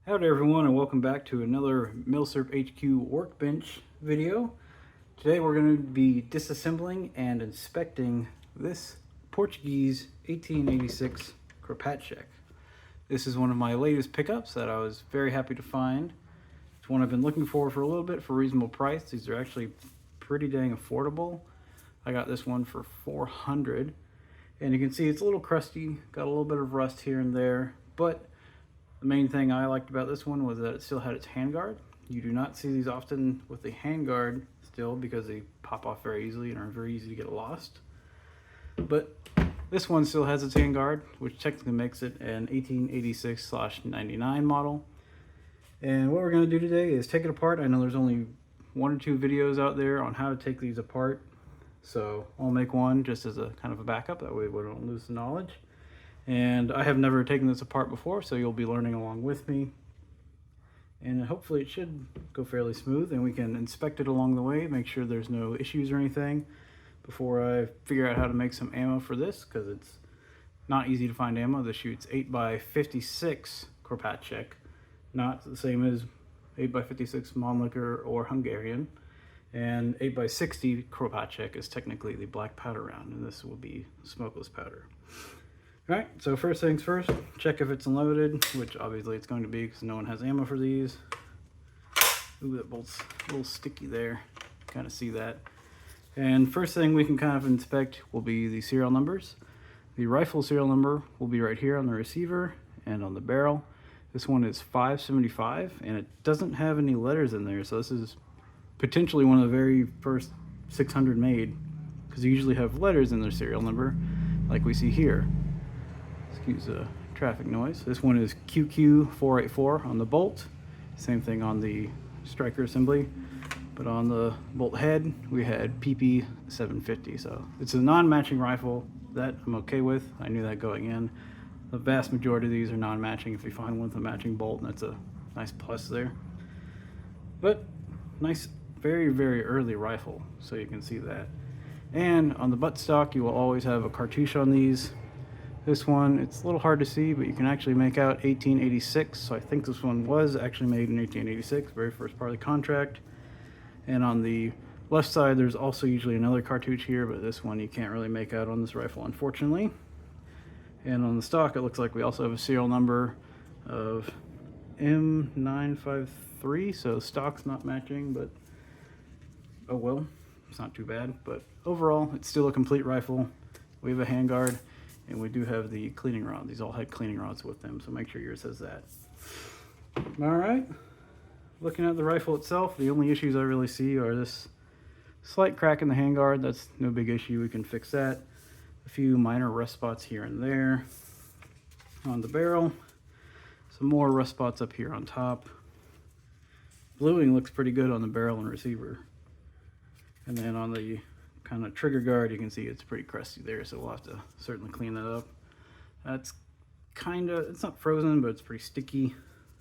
Howdy everyone, and welcome back to another Milsurp HQ workbench video. Today we're going to be disassembling and inspecting this Portuguese 1886 Kropatschek. This is one of my latest pickups that I was very happy to find. It's one I've been looking for a little bit for a reasonable price. These are actually pretty dang affordable. I got this one for $400, and you can see it's a little crusty, got a little bit of rust here and there, but the main thing I liked about this one was that it still had its handguard. You do not see these often with the handguard still because they pop off very easily and are very easy to get lost. But this one still has its handguard, which technically makes it an 1886/99 model. And what we're going to do today is take it apart. I know there's only one or two videos out there on how to take these apart, so I'll make one just as a kind of a backup. That way we don't lose the knowledge. And I have never taken this apart before, so you'll be learning along with me. And hopefully it should go fairly smooth, and we can inspect it along the way, make sure there's no issues or anything before I figure out how to make some ammo for this, because it's not easy to find ammo. This shoots 8x56 Kropatschek, not the same as 8x56 Mannlicher or Hungarian. And 8x60 Kropatschek is technically the black powder round, and this will be smokeless powder. Alright, so first things first, check if it's unloaded, which obviously it's going to be because no one has ammo for these. Ooh, that bolt's a little sticky there. Kind of see that. And first thing we can kind of inspect will be the serial numbers. The rifle serial number will be right here on the receiver and on the barrel. This one is 575, and it doesn't have any letters in there, so this is potentially one of the very first 600 made, because they usually have letters in their serial number, like we see here. Excuse the traffic noise. This one is QQ484 on the bolt. Same thing on the striker assembly, but on the bolt head we had PP750. So it's a non-matching rifle that I'm okay with. I knew that going in. The vast majority of these are non-matching. If you find one with a matching bolt, that's a nice plus there. But nice, very, very early rifle, so you can see that. And on the buttstock, you will always have a cartouche on these. This one, it's a little hard to see, but you can actually make out 1886. So I think this one was actually made in 1886, very first part of the contract. And on the left side, there's also usually another cartouche here, but this one you can't really make out on this rifle, unfortunately. And on the stock, it looks like we also have a serial number of M953, so stock's not matching, but oh well, it's not too bad. But overall, it's still a complete rifle. We have a handguard, and we do have the cleaning rod. These all had cleaning rods with them, so make sure yours has that. All right, looking at the rifle itself, the only issues I really see are this slight crack in the handguard. That's no big issue, we can fix that. A few minor rust spots here and there. On the barrel, some more rust spots up here on top. Bluing looks pretty good on the barrel and receiver. And then on the kind of trigger guard, you can see it's pretty crusty there, so we'll have to certainly clean that up. That's kind of, it's not frozen, but it's pretty sticky,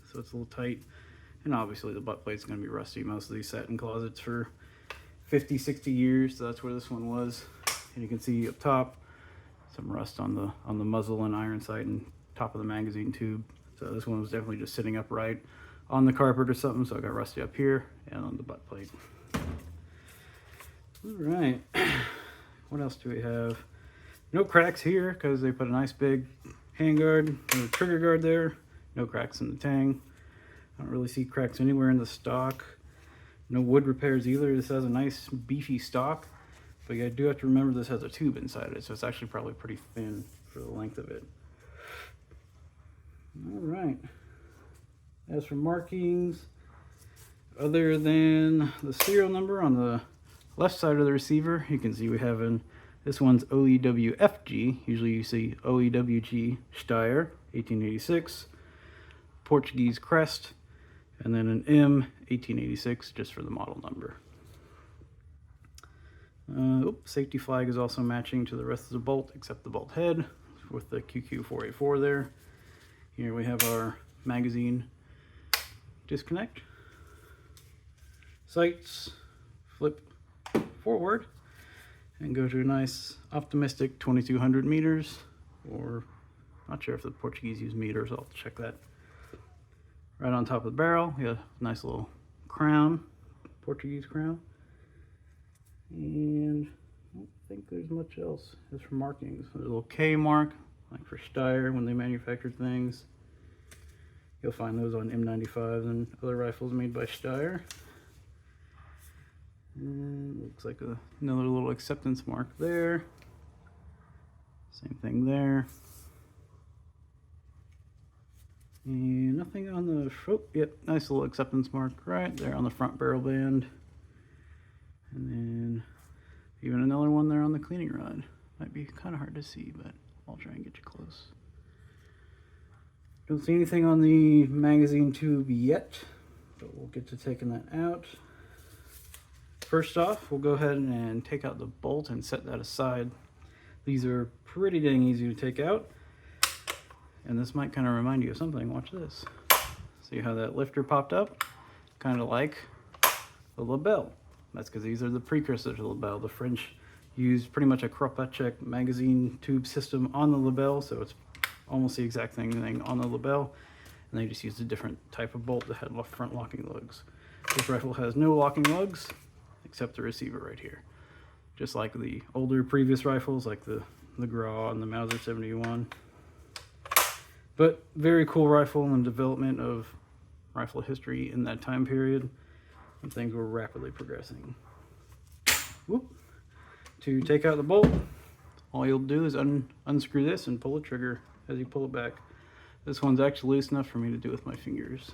so it's a little tight. And obviously the butt plate's going to be rusty. Most of these sat in closets for 50-60 years, so that's where this one was. And you can see up top some rust on the muzzle and iron sight and top of the magazine tube. So this one was definitely just sitting upright on the carpet or something, so I got rusty up here and on the butt plate. All right, what else do we have? No cracks here because they put a nice big handguard and a trigger guard there. No cracks in the tang. I don't really see cracks anywhere in the stock. No wood repairs either. This has a nice beefy stock, but you do have to remember this has a tube inside it, so it's actually probably pretty thin for the length of it. All right, as for markings, other than the serial number on the left side of the receiver, you can see we have this one's OEWFG. Usually you see OEWG Steyr 1886, Portuguese crest, and then an M 1886 just for the model number. Safety flag is also matching to the rest of the bolt except the bolt head with the QQ484 there. Here we have our magazine disconnect. Sights flip forward and go to a nice optimistic 2200 meters, or not sure if the Portuguese use meters, I'll have to check that. Right on top of the barrel, you got a nice little crown, Portuguese crown. And I don't think there's much else. Just for markings. There's a little K mark, like for Steyr when they manufacture things. You'll find those on M95s and other rifles made by Steyr. And looks like another little acceptance mark there. Same thing there. And nothing on the, oh, yep, nice little acceptance mark right there on the front barrel band. And then even another one there on the cleaning rod. Might be kind of hard to see, but I'll try and get you close. Don't see anything on the magazine tube yet, but we'll get to taking that out. First off, we'll go ahead and take out the bolt and set that aside. These are pretty dang easy to take out. And this might kind of remind you of something. Watch this. See how that lifter popped up? Kind of like the label. That's because these are the precursors to the label. The French used pretty much a Kropatschek magazine tube system on the label, so it's almost the exact same thing on the label. And they just used a different type of bolt that had front locking lugs. This rifle has no locking lugs, except the receiver right here. Just like the older previous rifles, like the Gras and the Mauser 71. But very cool rifle in development of rifle history in that time period when things were rapidly progressing. Whoop. To take out the bolt, all you'll do is unscrew this and pull the trigger as you pull it back. This one's actually loose enough for me to do with my fingers.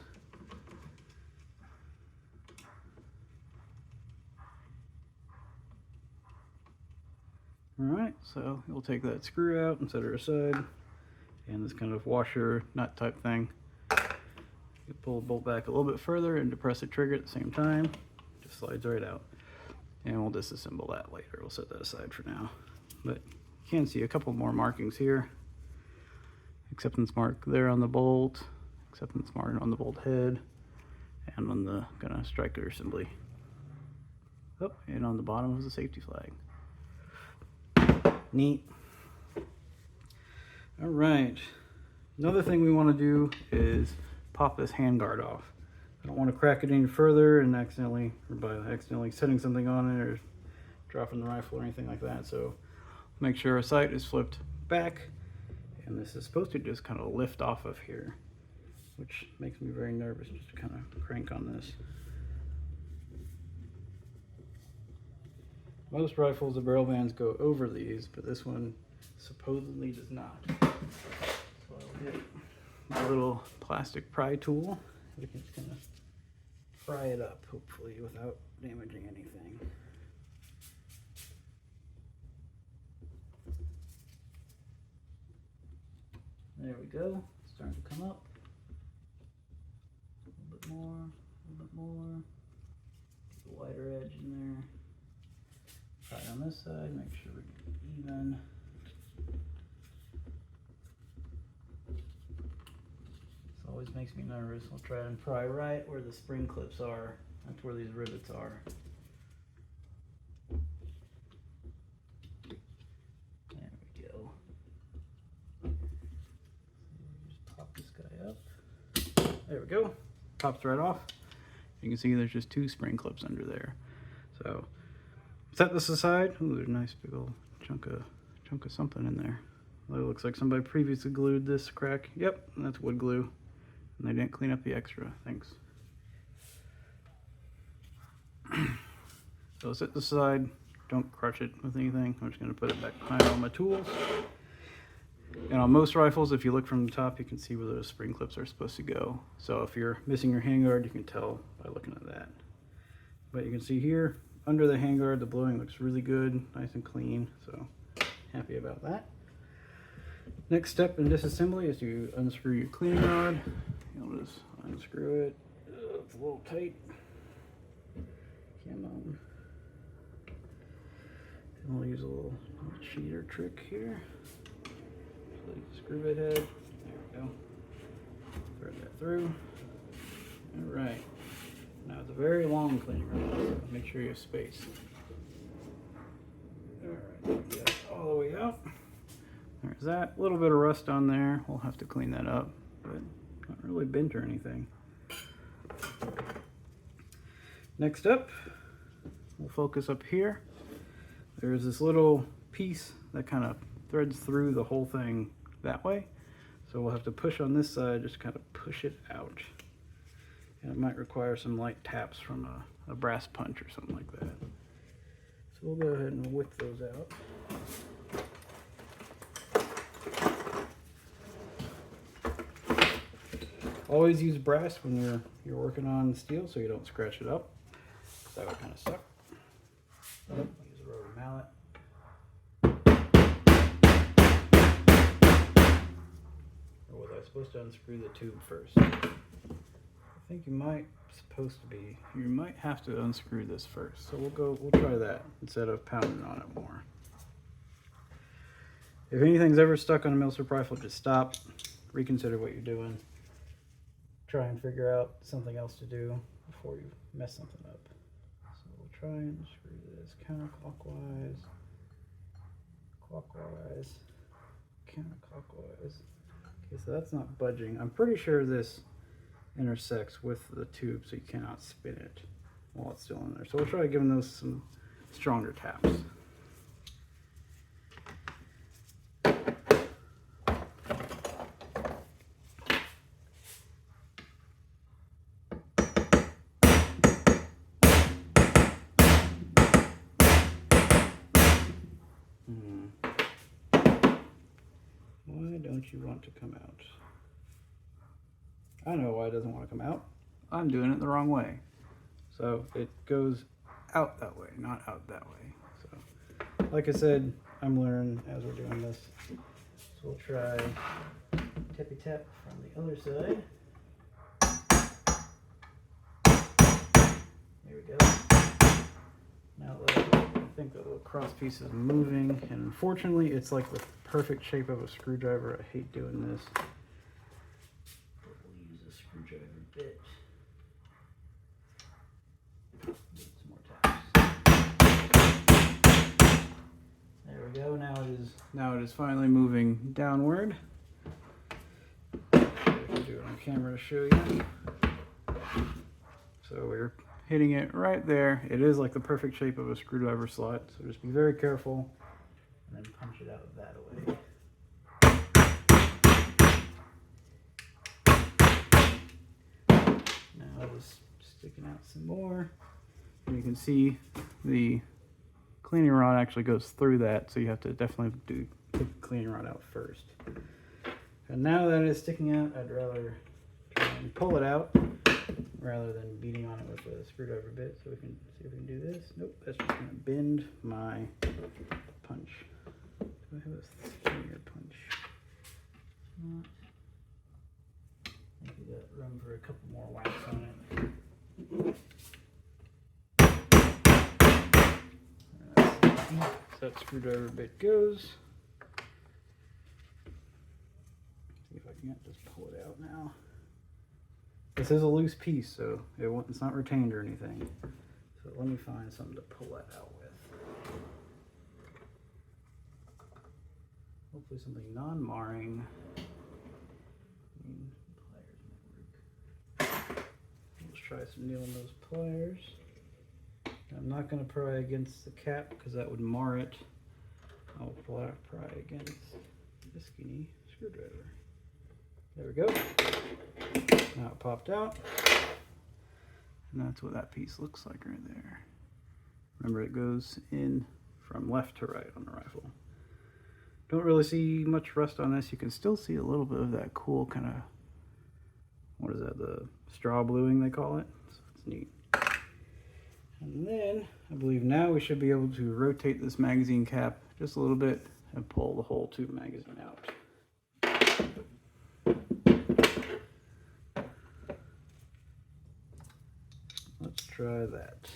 Alright, so you'll take that screw out and set her aside. And this kind of washer nut type thing. You pull the bolt back a little bit further and depress the trigger at the same time. Just slides right out. And we'll disassemble that later. We'll set that aside for now. But you can see a couple more markings here. Acceptance mark there on the bolt. Acceptance mark on the bolt head. And on the kind of striker assembly. Oh, and on the bottom is a safety flag. Neat. All right, another thing we want to do is pop this handguard off. I don't want to crack it any further and accidentally setting something on it or dropping the rifle or anything like that. So make sure our sight is flipped back, and this is supposed to just kind of lift off of here, which makes me very nervous just to kind of crank on this. Most rifles, the barrel bands go over these, but this one supposedly does not. So I'll get my little plastic pry tool. We can just kind of pry it up, hopefully, without damaging anything. There we go. It's starting to come up. A little bit more, a little bit more. Get the wider edge in there. Try it on this side, make sure we're even. This always makes me nervous. I'll try and pry right where the spring clips are. That's where these rivets are. There we go. Just pop this guy up. There we go. Pops right off. You can see there's just two spring clips under there. So set this aside. Ooh, there's a nice big old chunk of something in there. Well, it looks like somebody previously glued this crack. Yep, that's wood glue. And they didn't clean up the extra. Thanks. So set this aside. Don't crush it with anything. I'm just going to put it back behind all my tools. And on most rifles, if you look from the top, you can see where those spring clips are supposed to go. So if you're missing your handguard, you can tell by looking at that. But you can see here, under the handguard, the blowing looks really good, nice and clean. So happy about that. Next step in disassembly is to unscrew your cleaning rod. You'll just unscrew it. It's a little tight. Come on. And we'll use a little cheater trick here. So screw bit head. There we go. Thread that through. All right. Now it's a very long cleaning rod, so make sure you have space. All right, get it all the way out. There's that. A little bit of rust on there. We'll have to clean that up, but not really bent or anything. Next up, we'll focus up here. There's this little piece that kind of threads through the whole thing that way. So we'll have to push on this side, just kind of push it out. And it might require some light taps from a brass punch or something like that. So we'll go ahead and whip those out. Always use brass when you're working on steel so you don't scratch it up. That would kind of suck. Use a rotary mallet. Or was I supposed to unscrew the tube first? I think you might have to unscrew this first. So we'll try that instead of pounding on it more. If anything's ever stuck on a Milsurp rifle, just stop, reconsider what you're doing. Try and figure out something else to do before you mess something up. So we'll try and screw this counterclockwise, clockwise, counterclockwise. Okay, so that's not budging. I'm pretty sure this intersects with the tube, so you cannot spin it while it's still in there. So we'll try giving those some stronger taps. Why don't you want to come out? I know why it doesn't want to come out. I'm doing it the wrong way. So it goes out that way, not out that way. So, like I said, I'm learning as we're doing this. So we'll try tippy tap from the other side. There we go. Now I think the little cross piece is moving, and unfortunately it's like the perfect shape of a screwdriver. I hate doing this. But we'll use a screwdriver bit. Get some more taps. There we go. Now it is finally moving downward. I can do it on camera to show you. So we're hitting it right there. It is like the perfect shape of a screwdriver slot, so just be very careful and then punch it out that way. Now just sticking out some more. And you can see the cleaning rod actually goes through that, so you have to definitely take the cleaning rod out first. And now that it's sticking out, I'd rather try and pull it out rather than beating on it with a screwdriver bit. So we can see if we can do this. Nope, that's just going to bend my punch. Do I have a skinnier punch? Not. I think we got room for a couple more whacks on it. So that screwdriver bit goes. See if I can't just pull it out now. This is a loose piece, so it's not retained or anything. So let me find something to pull that out with. Hopefully something non-marring. Let's try some needle nose pliers. I'm not going to pry against the cap because that would mar it. I'll pry against the skinny screwdriver. There we go. Now it popped out. And that's what that piece looks like right there. Remember, it goes in from left to right on the rifle. Don't really see much rust on this. You can still see a little bit of that cool kind of, what is that, the straw bluing they call it. So it's neat. And then I believe now we should be able to rotate this magazine cap just a little bit and pull the whole tube magazine out. Let's try that.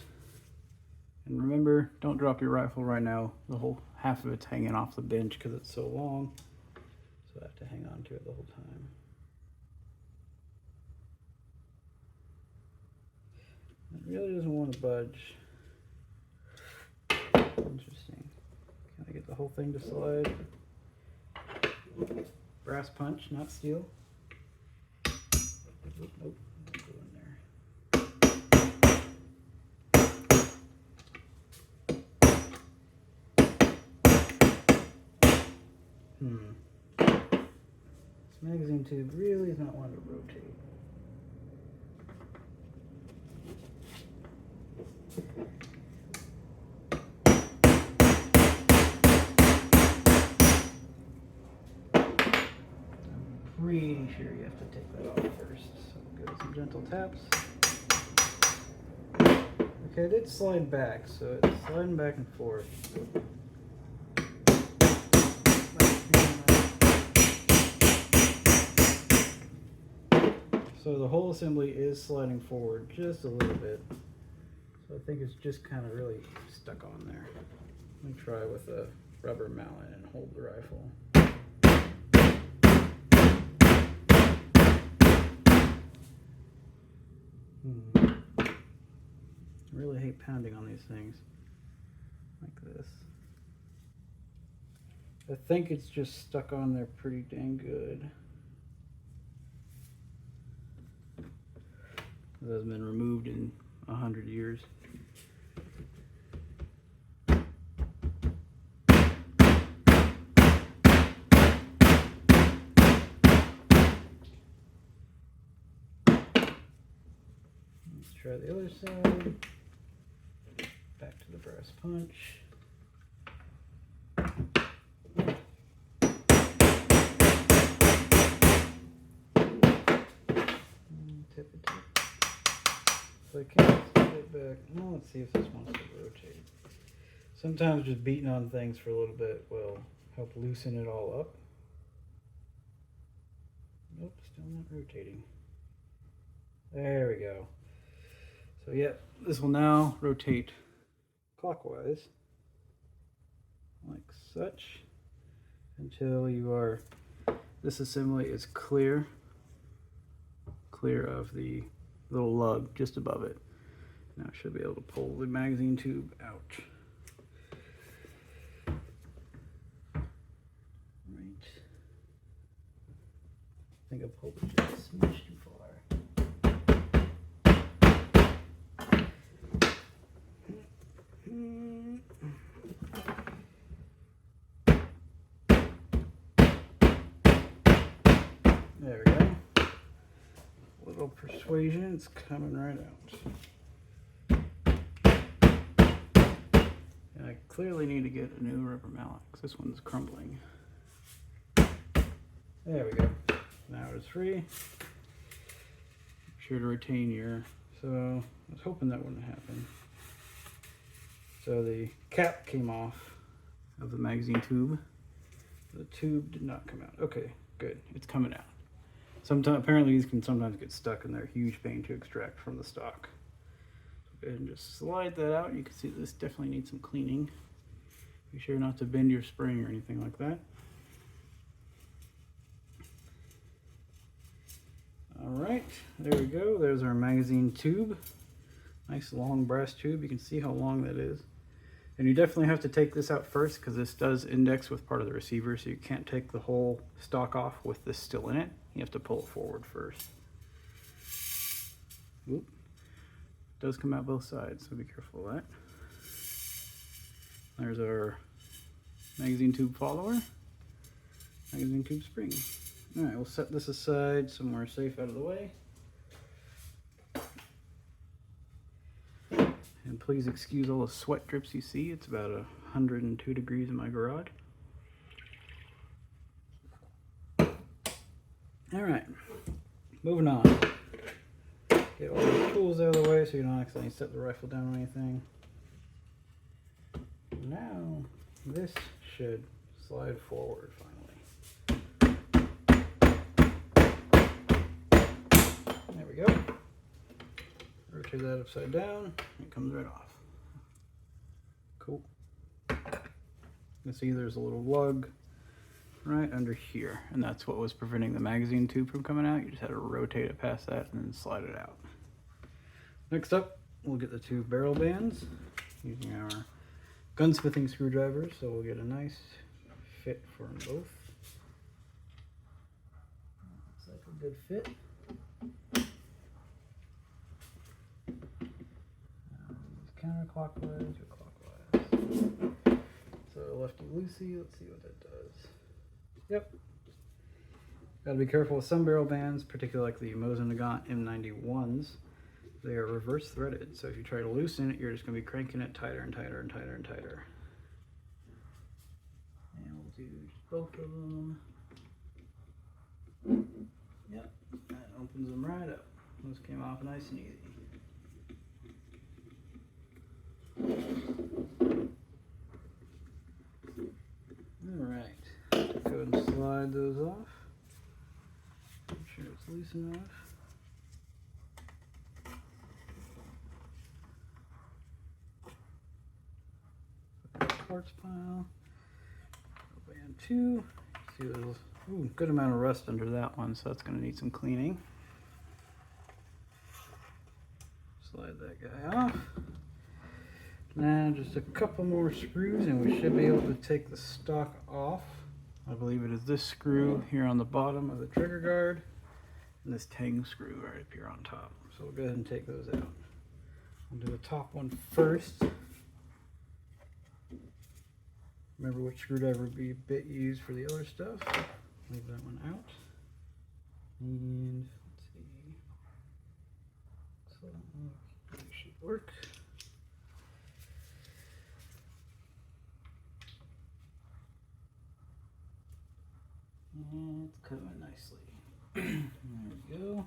And remember, don't drop your rifle right now. The whole half of it's hanging off the bench because it's so long. So I have to hang on to it the whole time. It really doesn't want to budge. Interesting. Can I get the whole thing to slide? Brass punch, not steel. Nope, nope. Go in there. This magazine tube really is not wanting to rotate. I'm pretty sure you have to take that off first. So we'll give it some gentle taps. Okay, it did slide back, so it's sliding back and forth. So the whole assembly is sliding forward just a little bit. So I think it's just kind of really stuck on there. Let me try with a rubber mallet and hold the rifle. I really hate pounding on these things like this. I think it's just stuck on there pretty dang good. It hasn't been removed in 100 years. Let's try the other side. Back to the brass punch. Tip it. So I can't slide it back. Well, let's see if this wants to rotate. Sometimes just beating on things for a little bit will help loosen it all up. Nope, still not rotating. There we go. So yeah, this will now rotate clockwise, like such, until this assembly is clear of the little lug just above it. Now I should be able to pull the magazine tube out. Right. I think I pulled it just a smidge too far. There we go. Little persuasion, it's coming right out. And I clearly need to get a new rubber mallet because this one's crumbling. There we go. Now it's free. Make sure to retain your. So I was hoping that wouldn't happen. So the cap came off of the magazine tube. The tube did not come out. Okay, good. It's coming out. Sometimes, apparently these can sometimes get stuck and they're a huge pain to extract from the stock. So go ahead and just slide that out. You can see this definitely needs some cleaning. Be sure not to bend your spring or anything like that. All right, there we go. There's our magazine tube. Nice long brass tube. You can see how long that is. And you definitely have to take this out first because this does index with part of the receiver, so you can't take the whole stock off with this still in it. You have to pull it forward first. Oop. It does come out both sides, so be careful of that. There's our magazine tube follower, magazine tube spring. All right, we'll set this aside somewhere safe out of the way. And please excuse all the sweat drips you see. It's about 102 degrees in my garage. All right, moving on. Get all the tools out of the way so you don't accidentally set the rifle down or anything. Now, this should slide forward finally. There we go. Rotate that upside down, it comes right off. Cool. You can see there's a little lug right under here, and that's what was preventing the magazine tube from coming out. You just had to rotate it past that and then slide it out. Next up, we'll get the two barrel bands using our gunsmithing screwdrivers, so we'll get a nice fit for them both. Looks like a good fit. Counterclockwise or clockwise. So lefty loosey, let's see what that does. Yep. Got to be careful with some barrel bands, particularly like the Mosin Nagant M91s. They are reverse threaded, so if you try to loosen it, you're just going to be cranking it tighter and tighter and tighter and tighter. And we'll do both of them. Yep, that opens them right up. Those came off nice and easy. Alright, go ahead and slide those off. Make sure it's loose enough. Parts pile. Band 2. See a little good amount of rust under that one, so that's going to need some cleaning. Slide that guy off. Now just a couple more screws and we should be able to take the stock off. I believe it is this screw here on the bottom of the trigger guard and this tang screw right up here on top. So we'll go ahead and take those out. We'll do the top one first. Remember which screwdriver would be a bit used for the other stuff. Leave that one out. And let's see. So that should work. And it's coming nicely. There we go.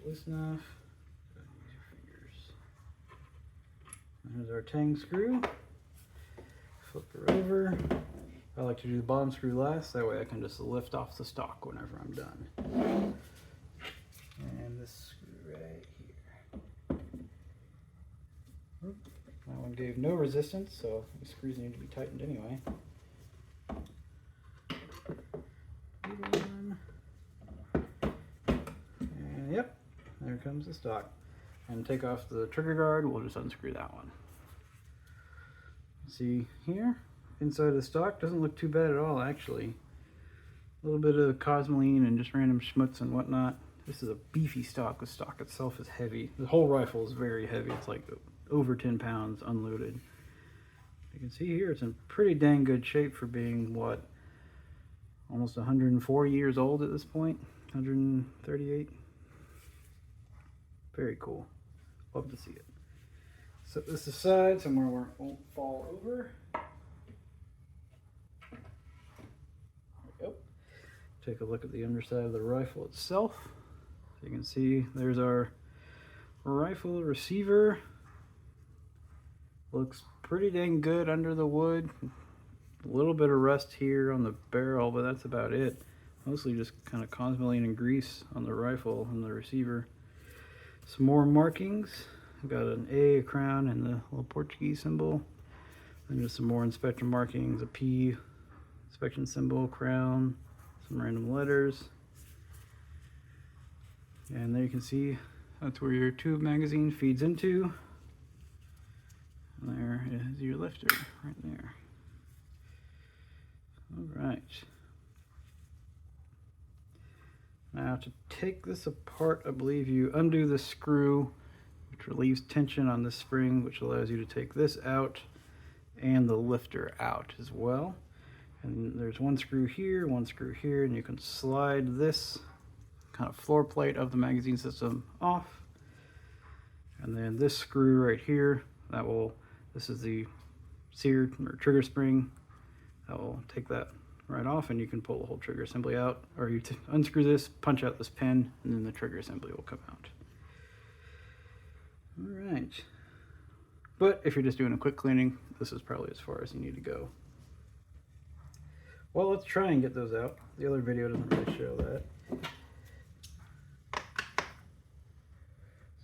Loose enough. Use your fingers. There's our tang screw. Flip her over. I like to do the bottom screw last, that way I can just lift off the stock whenever I'm done. And this screw right here. That one gave no resistance, so the screws need to be tightened anyway. And yep, there comes the stock. And take off the trigger guard, we'll just unscrew that one. See here, inside the stock doesn't look too bad at all actually. A little bit of cosmoline and just random schmutz and whatnot. This is a beefy stock. The stock itself is heavy. The whole rifle is very heavy. It's like over 10 pounds unloaded. You can see here it's in pretty dang good shape for being, what, almost 104 years old at this point? 138? Very cool. Love to see it. Set this aside somewhere where it won't fall over. There we go. Take a look at the underside of the rifle itself. So you can see there's our rifle receiver. Looks pretty dang good under the wood. A little bit of rust here on the barrel, but that's about it. Mostly just kind of cosmoline and grease on the rifle and the receiver. Some more markings. I've got an A, a crown, and the little Portuguese symbol. And just some more inspection markings, a P, inspection symbol, crown, some random letters. And there you can see that's where your tube magazine feeds into. And there is your lifter right there. All right. Now to take this apart, I believe you undo the screw, which relieves tension on the spring, which allows you to take this out and the lifter out as well. And there's one screw here, and you can slide this kind of floor plate of the magazine system off. And then this screw right here, this is the seared or trigger spring. That will take that right off and you can pull the whole trigger assembly out, or you unscrew this, punch out this pin, and then the trigger assembly will come out. All right. But if you're just doing a quick cleaning, this is probably as far as you need to go. Well, let's try and get those out. The other video doesn't really show that.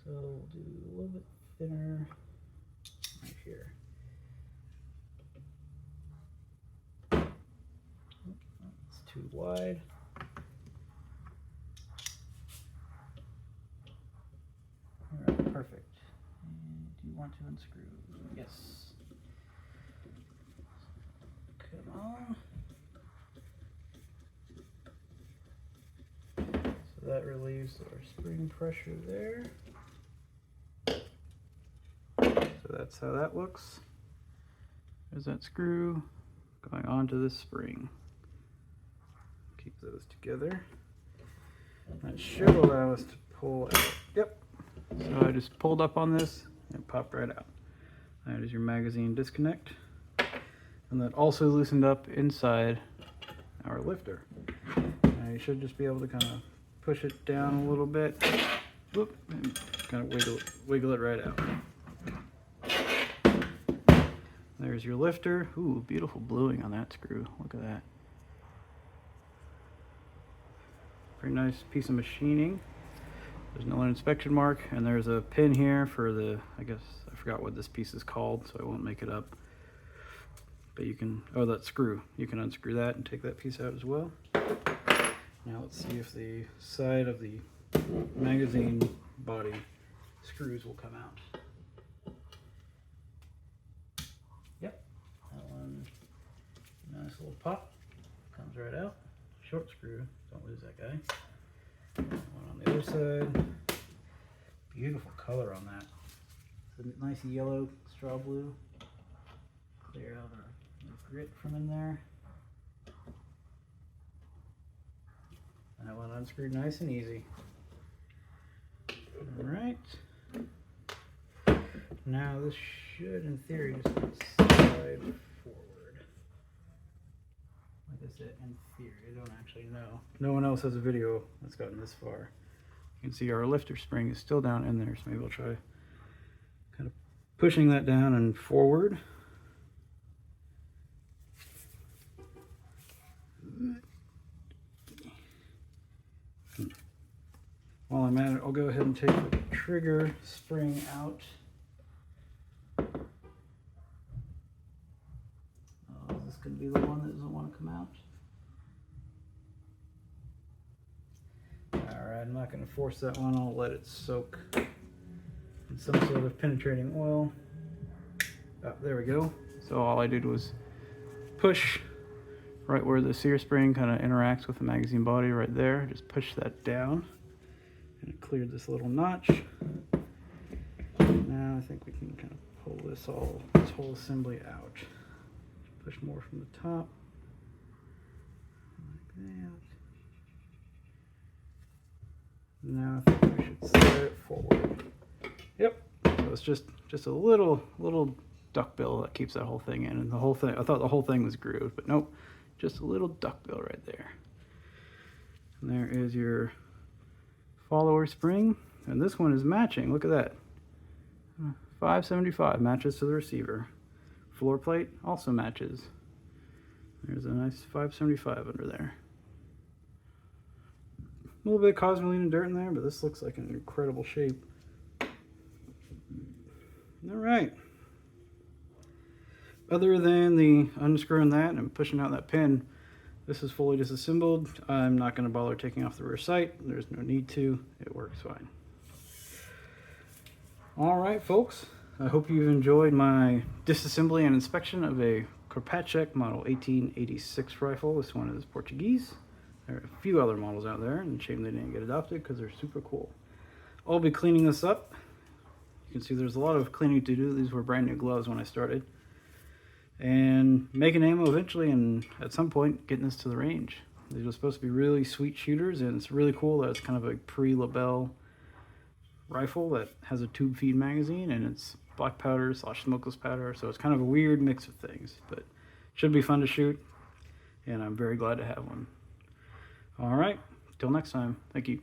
So we'll do a little bit thinner right here. It's too wide. All right, perfect. And do you want to unscrew? Yes. Come on. So that relieves our spring pressure there. So that's how that looks. There's that screw going onto this spring. Keep those together. That should allow us to pull out. Yep. So I just pulled up on this and it popped right out. That is your magazine disconnect. And that also loosened up inside our lifter. Now you should just be able to kind of push it down a little bit. Whoop, and kind of wiggle it right out. There's your lifter. Ooh, beautiful bluing on that screw. Look at that. Very nice piece of machining. There's another inspection mark, and there's a pin here for the, I guess, I forgot what this piece is called, so I won't make it up. But you can, oh, that screw. You can unscrew that and take that piece out as well. Now let's see if the side of the magazine body screws will come out. Yep, that one, nice little pop, comes right out. Short screw, don't lose that guy. One on the other side. Beautiful color on that. It's a nice yellow straw blue. Clear out the grit from in there. And that one unscrewed nice and easy. Alright. Now this should, in theory, just slide forward. Like I said, in theory, I don't actually know. No one else has a video that's gotten this far. You can see our lifter spring is still down in there, so maybe I'll try kind of pushing that down and forward. While I'm at it, I'll go ahead and take the trigger spring out. Oh, is this going to be the one that doesn't want to come out? Alright, I'm not going to force that one. I'll let it soak in some sort of penetrating oil. Oh, there we go. So all I did was push right where the sear spring kind of interacts with the magazine body right there. Just push that down. And it cleared this little notch. Now I think we can kind of pull this whole assembly out. Push more from the top, like that. Now I think we should slide it forward. Yep. So it's just a little duckbill that keeps that whole thing in, and the whole thing. I thought the whole thing was grooved, but nope. Just a little duckbill right there. And there is your follower spring, and this one is matching. Look at that. 575 matches to the receiver. Floor plate also matches. There's a nice 575 under there. A little bit of cosmoline dirt in there, but this looks like an incredible shape. All right. Other than the unscrewing that and pushing out that pin, this is fully disassembled. I'm not going to bother taking off the rear sight. There's no need to. It works fine. All right, folks. I hope you've enjoyed my disassembly and inspection of a Kropatschek model 1886 rifle. This one is Portuguese. There are a few other models out there, and shame they didn't get adopted because they're super cool. I'll be cleaning this up. You can see there's a lot of cleaning to do. These were brand new gloves when I started. And making ammo eventually, and at some point getting this to the range. These are supposed to be really sweet shooters, and it's really cool that it's kind of a pre-label rifle that has a tube feed magazine, and it's black powder / smokeless powder, so it's kind of a weird mix of things, but it should be fun to shoot, and I'm very glad to have one. All right, till next time, thank you.